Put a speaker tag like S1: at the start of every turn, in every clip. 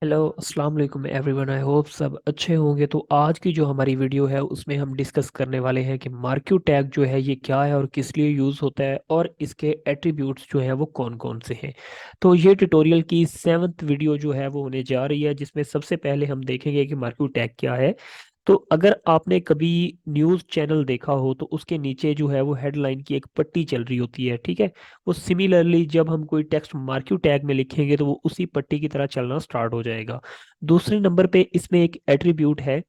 S1: Hello अस्सलाम वालेकुम everyone. I hope सब अच्छे होंगे। तो आज की जो हमारी वीडियो है उसमें हम डिस्कस करने वाले हैं कि मार्क्यू टैग जो है ये क्या है और किस लिए यूज़ होता है और इसके एट्रीब्यूट्स जो हैं वो कौन कौन से हैं। तो ये ट्यूटोरियल की 7th वीडियो जो है वो होने जा रही है, जिसमें सबसे पहले हम देखेंगे कि मार्क्यू टैग क्या है। तो अगर आपने कभी न्यूज़ चैनल देखा हो तो उसके नीचे जो है वो हेडलाइन की एक पट्टी चल रही होती है, ठीक है। वो सिमिलरली जब हम कोई टेक्स्ट मार्क्यू टैग में लिखेंगे तो वो उसी पट्टी की तरह चलना स्टार्ट हो जाएगा। दूसरे नंबर पे इसमें एक एट्रीब्यूट है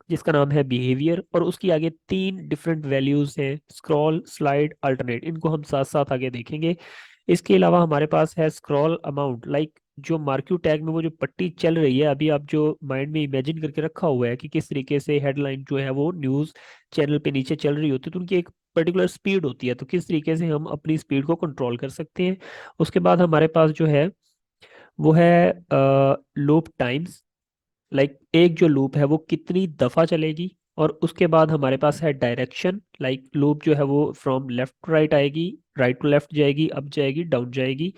S1: जिसका नाम है बिहेवियर, और उसकी आगे 3 डिफरेंट वैल्यूज हैं: स्क्रॉल, स्लाइड, अल्टरनेट। इनको हम साथ साथ आगे देखेंगे। इसके अलावा हमारे पास है स्क्रॉल अमाउंट, लाइक जो मार्क्यू टैग में वो जो पट्टी चल रही है, अभी आप जो माइंड में इमेजिन करके रखा हुआ है कि किस तरीके से हेडलाइन जो है वो न्यूज़ चैनल पे नीचे चल रही होती है, तो उनकी एक पर्टिकुलर स्पीड होती है। तो किस तरीके से हम अपनी स्पीड को कंट्रोल कर सकते हैं। उसके बाद हमारे पास जो है वो है लूप टाइम्स, लाइक एक जो लूप है वो कितनी दफा चलेगी। और उसके बाद हमारे पास है डायरेक्शन, लाइक लूप जो है वो फ्रॉम लेफ्ट टू राइट आएगी, राइट टू लेफ्ट जाएगी, अप जाएगी, डाउन जाएगी।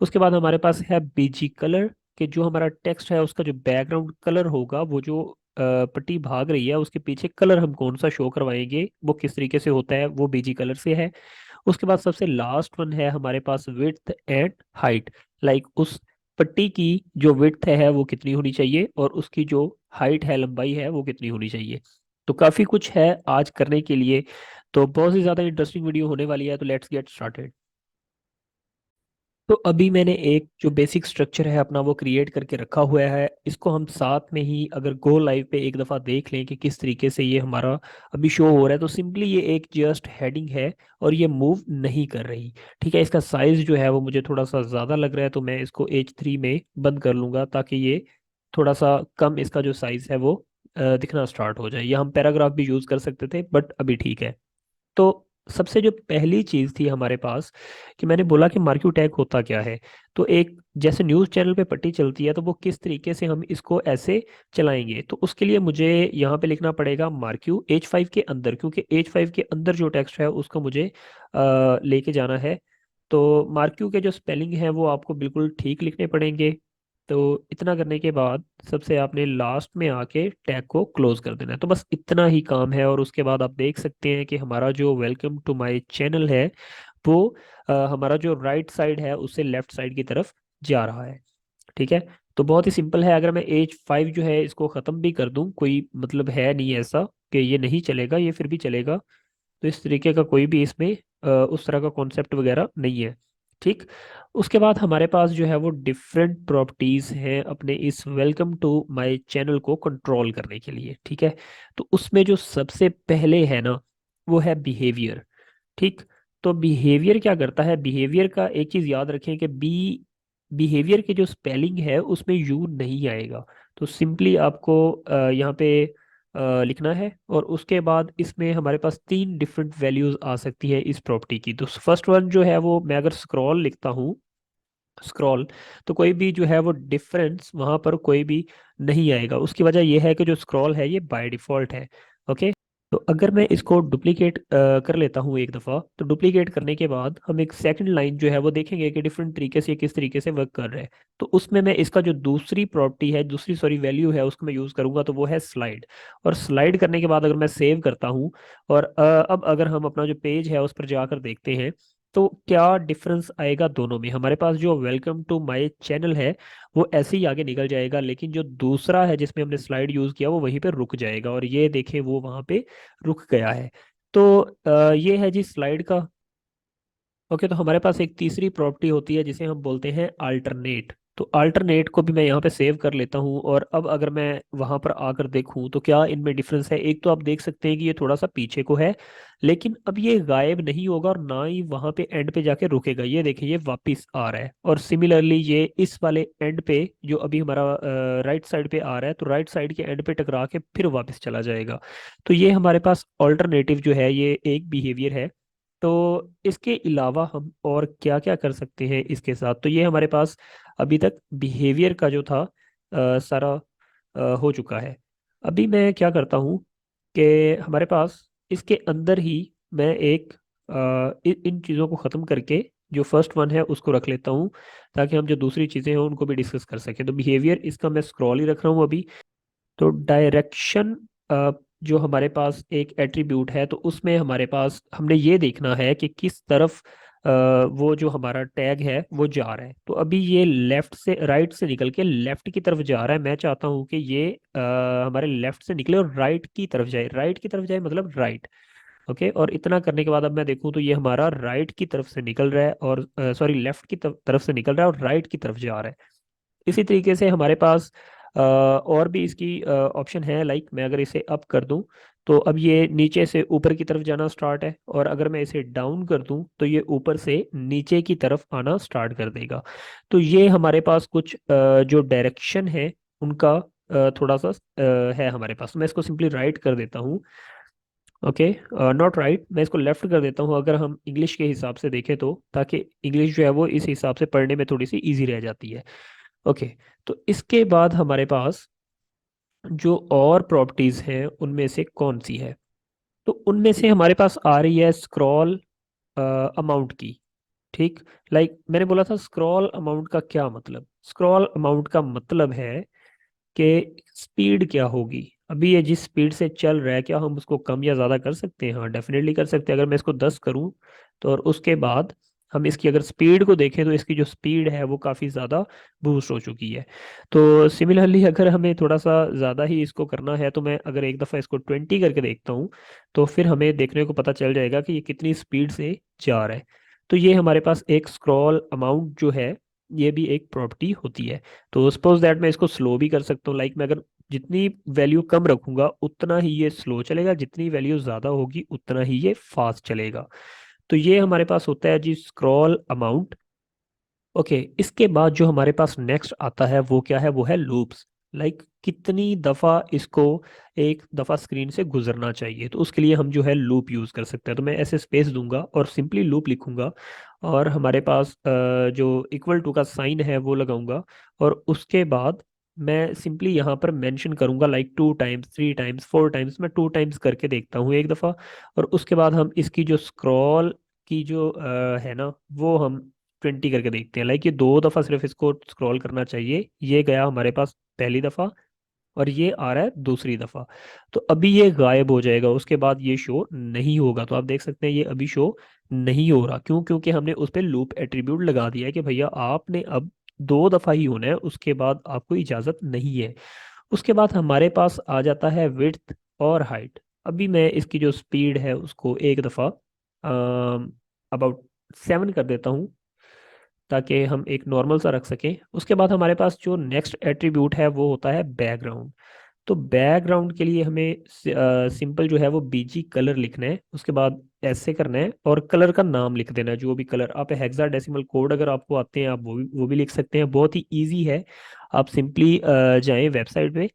S1: उसके बाद हमारे पास है बीजी कलर, कि जो हमारा टेक्स्ट है उसका जो बैकग्राउंड कलर होगा, वो जो पट्टी भाग रही है उसके पीछे कलर हम कौन सा शो करवाएंगे, वो किस तरीके से होता है, वो बीजी कलर से है। उसके बाद सबसे लास्ट वन है हमारे पास विड्थ एंड हाइट, लाइक उस पट्टी की जो विड्थ है वो कितनी होनी चाहिए और उसकी जो हाइट है, लंबाई है, वो कितनी होनी चाहिए। तो काफी कुछ है आज करने के लिए। तो बहुत ही ज्यादा इंटरेस्टिंग वीडियो होने वाली है, तो लेट्स गेट स्टार्टेड। तो अभी मैंने एक जो बेसिक स्ट्रक्चर है अपना वो क्रिएट करके रखा हुआ है। इसको हम साथ में ही अगर गो लाइव पे एक दफ़ा देख लें कि किस तरीके से ये हमारा अभी शो हो रहा है, तो सिंपली ये एक जस्ट हेडिंग है और ये मूव नहीं कर रही। ठीक है, इसका साइज़ जो है वो मुझे थोड़ा सा ज़्यादा लग रहा है, तो मैं इसको H3 में बंद कर लूँगा ताकि ये थोड़ा सा कम इसका जो साइज़ है वो दिखना स्टार्ट हो जाए। या हम पैराग्राफ भी यूज़ कर सकते थे, बट अभी ठीक है। तो सबसे जो पहली चीज थी हमारे पास, कि मैंने बोला कि मार्क्यू टैग होता क्या है। तो एक जैसे न्यूज़ चैनल पे पट्टी चलती है तो वो किस तरीके से हम इसको ऐसे चलाएंगे, तो उसके लिए मुझे यहाँ पे लिखना पड़ेगा मार्क्यू H5 के अंदर, क्योंकि H5 के अंदर जो टेक्स्ट है उसको मुझे लेके जाना है। तो मार्क्यू के जो स्पेलिंग है वो आपको बिल्कुल ठीक लिखने पड़ेंगे। तो इतना करने के बाद सबसे आपने लास्ट में आके टैग को क्लोज कर देना है। तो बस इतना ही काम है, और उसके बाद आप देख सकते हैं कि हमारा जो वेलकम टू माय चैनल है वो हमारा जो राइट साइड है उससे लेफ्ट साइड की तरफ जा रहा है। ठीक है। तो बहुत ही सिंपल है। अगर मैं H5 जो है इसको ख़त्म भी कर दूं, कोई मतलब है नहीं ऐसा कि ये नहीं चलेगा, ये फिर भी चलेगा। तो इस तरीके का कोई भी इसमें उस तरह का कॉन्सेप्ट वगैरह नहीं है। ठीक। उसके बाद हमारे पास जो है वो डिफरेंट प्रॉपर्टीज हैं अपने इस वेलकम टू माय चैनल को कंट्रोल करने के लिए। ठीक है। तो उसमें जो सबसे पहले है ना, वो है बिहेवियर। ठीक। तो बिहेवियर क्या करता है, बिहेवियर का एक चीज याद रखें कि बिहेवियर की जो स्पेलिंग है उसमें यू नहीं आएगा। तो सिंपली आपको यहाँ पे लिखना है, और उसके बाद इसमें हमारे पास 3 डिफरेंट वैल्यूज आ सकती है इस प्रॉपर्टी की। तो फर्स्ट वन जो है वो, मैं अगर स्क्रॉल लिखता हूँ, स्क्रॉल, तो कोई भी जो है वो डिफरेंस वहां पर कोई भी नहीं आएगा। उसकी वजह यह है कि जो स्क्रॉल है ये बाय डिफॉल्ट है। ओके। तो अगर मैं इसको डुप्लीकेट कर लेता हूँ एक दफ़ा, तो डुप्लीकेट करने के बाद हम एक सेकंड लाइन जो है वो देखेंगे कि डिफरेंट तरीके से ये किस तरीके से वर्क कर रहा है। तो उसमें मैं इसका जो दूसरी प्रॉपर्टी है, दूसरी सॉरी वैल्यू है, उसको मैं यूज़ करूंगा, तो वो है स्लाइड। और स्लाइड करने के बाद अगर मैं सेव करता हूँ, और अब अगर हम अपना जो पेज है उस पर जाकर देखते हैं, तो क्या डिफरेंस आएगा दोनों में। हमारे पास जो वेलकम टू माय चैनल है वो ऐसे ही आगे निकल जाएगा, लेकिन जो दूसरा है जिसमें हमने स्लाइड यूज किया वो वहीं पे रुक जाएगा, और ये देखें वो वहां पे रुक गया है। तो ये है जी स्लाइड का। ओके। तो हमारे पास एक तीसरी प्रॉपर्टी होती है जिसे हम बोलते हैं अल्टरनेट। तो अल्टरनेट को भी मैं यहाँ पे सेव कर लेता हूँ, और अब अगर मैं वहां पर आकर देखूँ तो क्या इनमें डिफरेंस है। एक तो आप देख सकते हैं कि ये थोड़ा सा पीछे को है, लेकिन अब ये गायब नहीं होगा और ना ही वहां पे एंड पे जाके रुकेगा। ये देखिए ये वापस आ रहा है, और सिमिलरली ये इस वाले एंड पे जो अभी हमारा राइट साइड पे आ रहा है, तो राइट साइड के एंड पे टकरा के फिर वापस चला जाएगा। तो ये हमारे पास ऑल्टरनेटिव जो है ये एक बिहेवियर है। तो इसके अलावा हम और क्या क्या कर सकते हैं इसके साथ, तो ये हमारे पास अभी तक बिहेवियर का जो था सारा हो चुका है। अभी मैं क्या करता हूँ कि हमारे पास इसके अंदर ही मैं एक इन चीज़ों को ख़त्म करके जो फर्स्ट वन है उसको रख लेता हूँ, ताकि हम जो दूसरी चीज़ें हैं उनको भी डिस्कस कर सकें। तो बिहेवियर इसका मैं स्क्रॉल ही रख रहा हूँ अभी। तो डायरेक्शन जो हमारे पास एक एट्रीब्यूट है, तो उसमें हमारे पास हमने ये देखना है कि किस तरफ वो जो हमारा टैग है वो जा रहा है। तो अभी ये लेफ्ट से, राइट से निकल के लेफ्ट की तरफ जा रहा है। मैं चाहता हूँ कि ये हमारे लेफ्ट से निकले और राइट की तरफ जाए। राइट की तरफ जाए मतलब राइट। ओके, और इतना करने के बाद अब मैं देखूँ तो ये हमारा राइट की तरफ से निकल रहा है, और सॉरी लेफ्ट की तरफ से निकल रहा है और राइट की तरफ जा रहा है। इसी तरीके से हमारे पास और भी इसकी ऑप्शन है। लाइक मैं अगर इसे अप कर दूं तो अब ये नीचे से ऊपर की तरफ जाना स्टार्ट है, और अगर मैं इसे डाउन कर दूं तो ये ऊपर से नीचे की तरफ आना स्टार्ट कर देगा। तो ये हमारे पास कुछ जो डायरेक्शन है उनका थोड़ा सा है हमारे पास। तो मैं इसको सिंपली राइट कर देता हूँ। ओके, नॉट राइट, मैं इसको लेफ्ट कर देता हूँ अगर हम इंग्लिश के हिसाब से देखें तो, ताकि इंग्लिश जो है वो इस हिसाब से पढ़ने में थोड़ी सी इजी रह जाती है। ओके, तो इसके बाद हमारे पास जो और प्रॉपर्टीज हैं उनमें से कौन सी है, तो उनमें से हमारे पास आ रही है स्क्रॉल अमाउंट की। ठीक, लाइक मैंने बोला था स्क्रॉल अमाउंट का क्या मतलब। स्क्रॉल अमाउंट का मतलब है कि स्पीड क्या होगी। अभी ये जिस स्पीड से चल रहा है, क्या हम उसको कम या ज़्यादा कर सकते हैं? हाँ, डेफिनेटली कर सकते हैं। अगर मैं इसको 10 करूँ तो, और उसके बाद हम इसकी अगर स्पीड को देखें तो इसकी जो स्पीड है वो काफ़ी ज़्यादा बूस्ट हो चुकी है। तो सिमिलरली अगर हमें थोड़ा सा ज़्यादा ही इसको करना है, तो मैं अगर एक दफ़ा इसको 20 करके देखता हूँ, तो फिर हमें देखने को पता चल जाएगा कि ये कितनी स्पीड से जा रहा है। तो ये हमारे पास एक स्क्रॉल अमाउंट जो है, ये भी एक प्रॉपर्टी होती है। तो सपोज दैट मैं इसको स्लो भी कर सकता हूँ। लाइक मैं अगर जितनी वैल्यू कम रखूंगा उतना ही ये स्लो चलेगा, जितनी वैल्यू ज़्यादा होगी उतना ही ये फास्ट चलेगा। तो ये हमारे पास होता है जी स्क्रॉल अमाउंट। ओके, इसके बाद जो हमारे पास नेक्स्ट आता है वो क्या है, वो है लूप्स। लाइक कितनी दफ़ा इसको एक दफ़ा स्क्रीन से गुजरना चाहिए, तो उसके लिए हम जो है लूप यूज़ कर सकते हैं। तो मैं ऐसे स्पेस दूंगा और सिंपली लूप लिखूंगा, और हमारे पास जो इक्वल टू का साइन है वो लगाऊंगा, और उसके बाद मैं सिंपली यहाँ पर मेंशन करूंगा लाइक 2 टाइम्स, 3 टाइम्स, 4 टाइम्स। मैं 2 टाइम्स करके देखता हूँ एक दफ़ा, और उसके बाद हम इसकी जो स्क्रॉल की जो है ना, वो हम 20 करके देखते हैं। लाइक ये 2 दफ़ा सिर्फ इसको स्क्रॉल करना चाहिए। ये गया हमारे पास पहली दफ़ा, और ये आ रहा है दूसरी दफ़ा। तो अभी ये गायब हो जाएगा, उसके बाद ये शो नहीं होगा। तो आप देख सकते हैं ये अभी शो नहीं हो रहा। क्यों? क्योंकि हमने उस पर लूप एट्रीब्यूट लगा दिया है कि भैया आपने अब 2 दफ़ा ही होना है, उसके बाद आपको इजाज़त नहीं है। उसके बाद हमारे पास आ जाता है विड्थ और हाइट। अभी मैं इसकी जो स्पीड है उसको एक दफ़ा अबाउट 7 कर देता हूँ, ताकि हम एक नॉर्मल सा रख सकें। उसके बाद हमारे पास जो नेक्स्ट एट्रीब्यूट है वो होता है बैकग्राउंड। तो बैकग्राउंड के लिए हमें सिंपल जो है वो बीजी कलर लिखना है, उसके बाद ऐसे करना है और कलर का नाम लिख देना है। जो भी कलर आप हेक्साडेसिमल कोड अगर आपको आते हैं आप वो भी लिख सकते हैं, बहुत ही इजी है। आप सिंपली जाएं वेबसाइट पे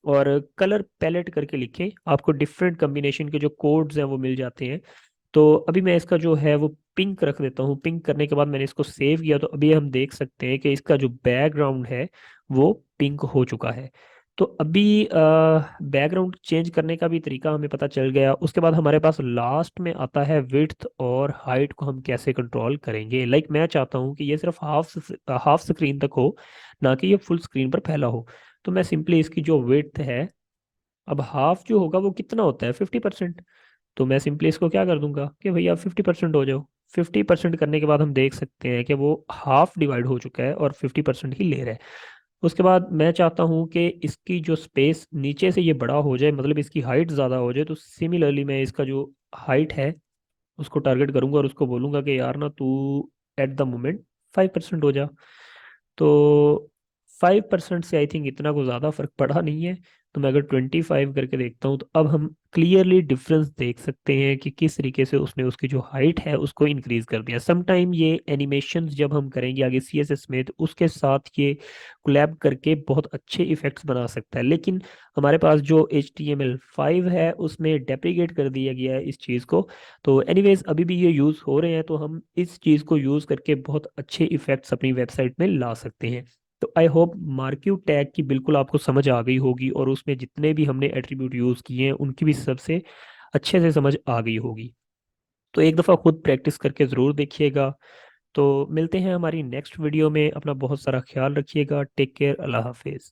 S1: और कलर पैलेट करके लिखें, आपको डिफरेंट कम्बिनेशन के जो कोड्स हैं वो मिल जाते हैं। तो अभी मैं इसका जो है वो पिंक रख देता हूँ। पिंक करने के बाद मैंने इसको सेव किया, तो अभी हम देख सकते हैं कि इसका जो बैकग्राउंड है वो पिंक हो चुका है। तो अभी बैकग्राउंड चेंज करने का भी तरीका हमें पता चल गया। उसके बाद हमारे पास लास्ट में आता है विड्थ और हाइट को हम कैसे कंट्रोल करेंगे। लाइक मैं चाहता हूँ कि ये सिर्फ हाफ स्क्रीन तक हो, ना कि ये फुल स्क्रीन पर फैला हो। तो मैं सिंपली इसकी जो विड्थ है, अब हाफ जो होगा वो कितना होता है, 50%। तो मैं सिंपली इसको क्या कर दूंगा कि भैया 50% हो जाओ। 50% करने के बाद हम देख सकते हैं कि वो हाफ डिवाइड हो चुका है और 50% ही ले रहा है। उसके बाद मैं चाहता हूँ कि इसकी जो स्पेस नीचे से ये बड़ा हो जाए, मतलब इसकी हाइट ज़्यादा हो जाए। तो सिमिलरली मैं इसका जो हाइट है उसको टारगेट करूंगा और उसको बोलूंगा कि यार ना तू एट द मोमेंट 5% हो जा। तो 5% से आई थिंक इतना को ज़्यादा फर्क पड़ा नहीं है। तो मैं अगर 25 करके देखता हूँ तो अब हम क्लियरली डिफरेंस देख सकते हैं कि किस तरीके से उसने उसकी जो हाइट है उसको इंक्रीज कर दिया। समटाइम ये एनिमेशंस जब हम करेंगे आगे सीएसएस में, तो उसके साथ ये कोलैब करके बहुत अच्छे इफेक्ट्स बना सकता है। लेकिन हमारे पास जो HTML5 है उसमें डेप्रिकेट कर दिया गया है इस चीज़ को। तो एनीवेज अभी भी ये यूज़ हो रहे हैं, तो हम इस चीज़ को यूज़ करके बहुत अच्छे इफेक्ट्स अपनी वेबसाइट में ला सकते हैं। तो आई होप मार्क्यू टैग की बिल्कुल आपको समझ आ गई होगी, और उसमें जितने भी हमने एट्रीब्यूट यूज़ किए हैं उनकी भी सबसे अच्छे से समझ आ गई होगी। तो एक दफ़ा खुद प्रैक्टिस करके ज़रूर देखिएगा। तो मिलते हैं हमारी नेक्स्ट वीडियो में। अपना बहुत सारा ख्याल रखिएगा। Take care. अल्लाह हाफिज़।